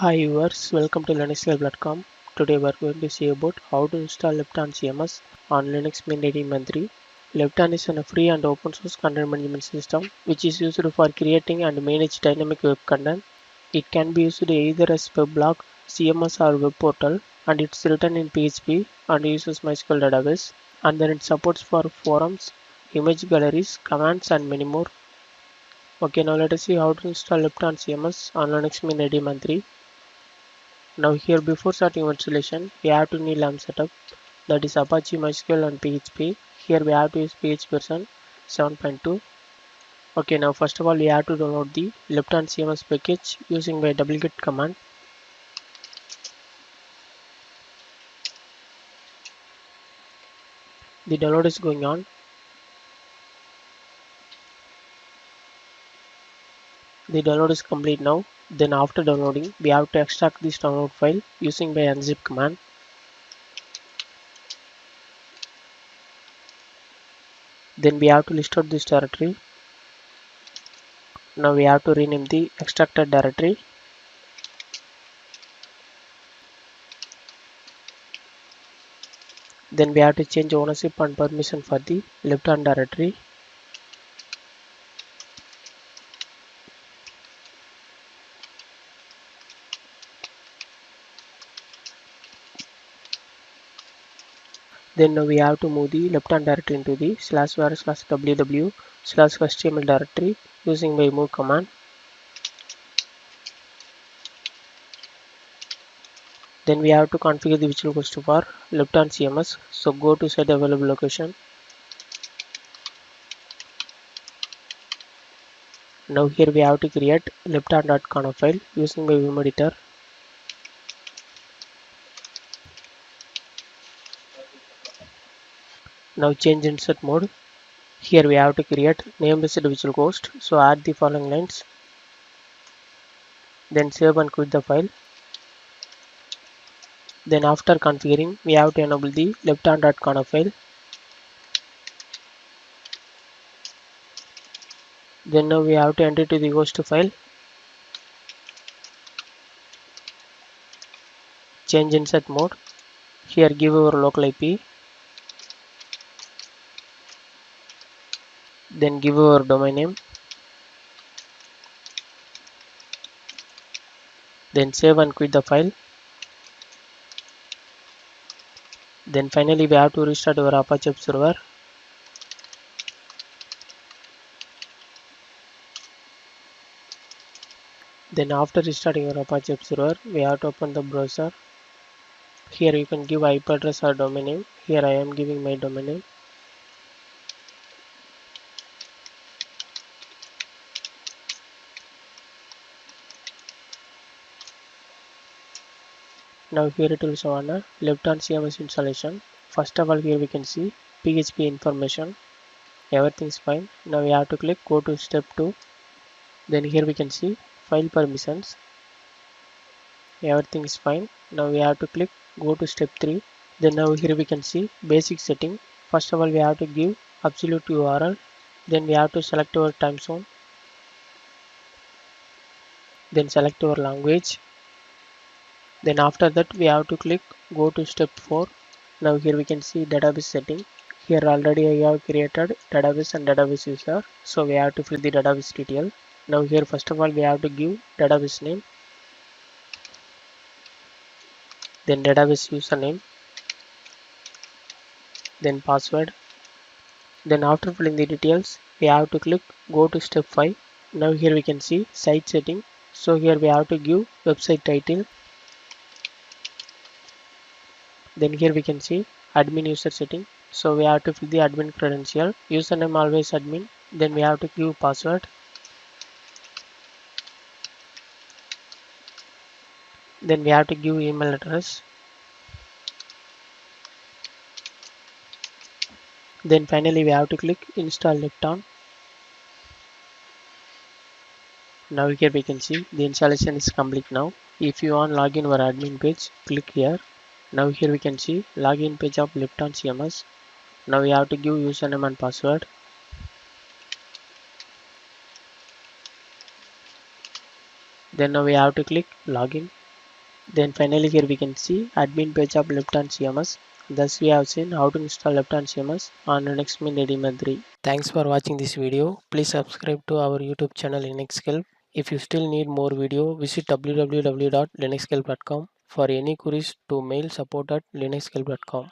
Hi viewers, welcome to linuxlab.com. Today we are going to see about how to install Lepton CMS on Linux Mint 18.3. Lepton is a free and open source content management system which is used for creating and manage dynamic web content. It can be used either as web blog, CMS or web portal, and it's written in PHP and uses MySQL database, and then it supports for forums, image galleries, commands and many more. Okay, now let us see how to install Lepton CMS on Linux Mint 18.3. Now here before starting your installation, we have to need LAMP setup, that is Apache, MySQL and PHP. Here we have to use PHP version 7.2. Okay, now first of all we have to download the Lepton CMS package using by wget command. The download is going on. The download is complete now. Then after downloading, we have to extract this download file using by unzip command. Then we have to list out this directory. Now we have to rename the extracted directory. Then we have to change ownership and permission for the Lepton directory. Then we have to move the left hand directory into the /var/ww/html directory using by move command. Then we have to configure the virtual host for Lepton CMS. So go to set available location. Now here we have to create lepton.conf file using by vim editor. Now change insert mode. Here we have to create name based virtual host. So add the following lines. Then save and quit the file. Then after configuring, we have to enable the lepton.conf file. Then now we have to enter to the host file. Change insert mode. Here give our local IP. Then give our domain name. Then save and quit the file. Then finally we have to restart our Apache web server. Then after restarting our Apache web server, we have to open the browser. Here you can give IP address or domain name. Here I am giving my domain name. Now here it will show on a Lepton CMS installation. First of all, here we can see PHP information. Everything's fine. Now we have to click go to step 2. Then here we can see file permissions. Everything is fine. Now we have to click go to step 3. Then now here we can see basic setting. First of all, we have to give absolute URL. Then we have to select our time zone. Then select our language. Then after that we have to click go to step 4. Now here we can see database setting. Here already I have created database and database user. So we have to fill the database detail. Now here first of all we have to give database name. Then database username. Then password. Then after filling the details, we have to click go to step 5. Now here we can see site setting. So here we have to give website title. Then here we can see admin user setting. So we have to fill the admin credential. Username always admin. Then we have to give password. Then we have to give email address. Then finally we have to click install Lepton. Now here we can see the installation is complete now. If you want login our admin page, click here. Now here we can see login page of Lepton CMS. Now we have to give username and password. Then now we have to click login. Then finally here we can see admin page of Lepton CMS. Thus we have seen how to install Lepton CMS on Linux Mint 18.3. Thanks for watching this video. Please subscribe to our YouTube channel Linux. If you still need more video, visit www.linuxhelp.com. For any queries to mail support@linuxhelp.com.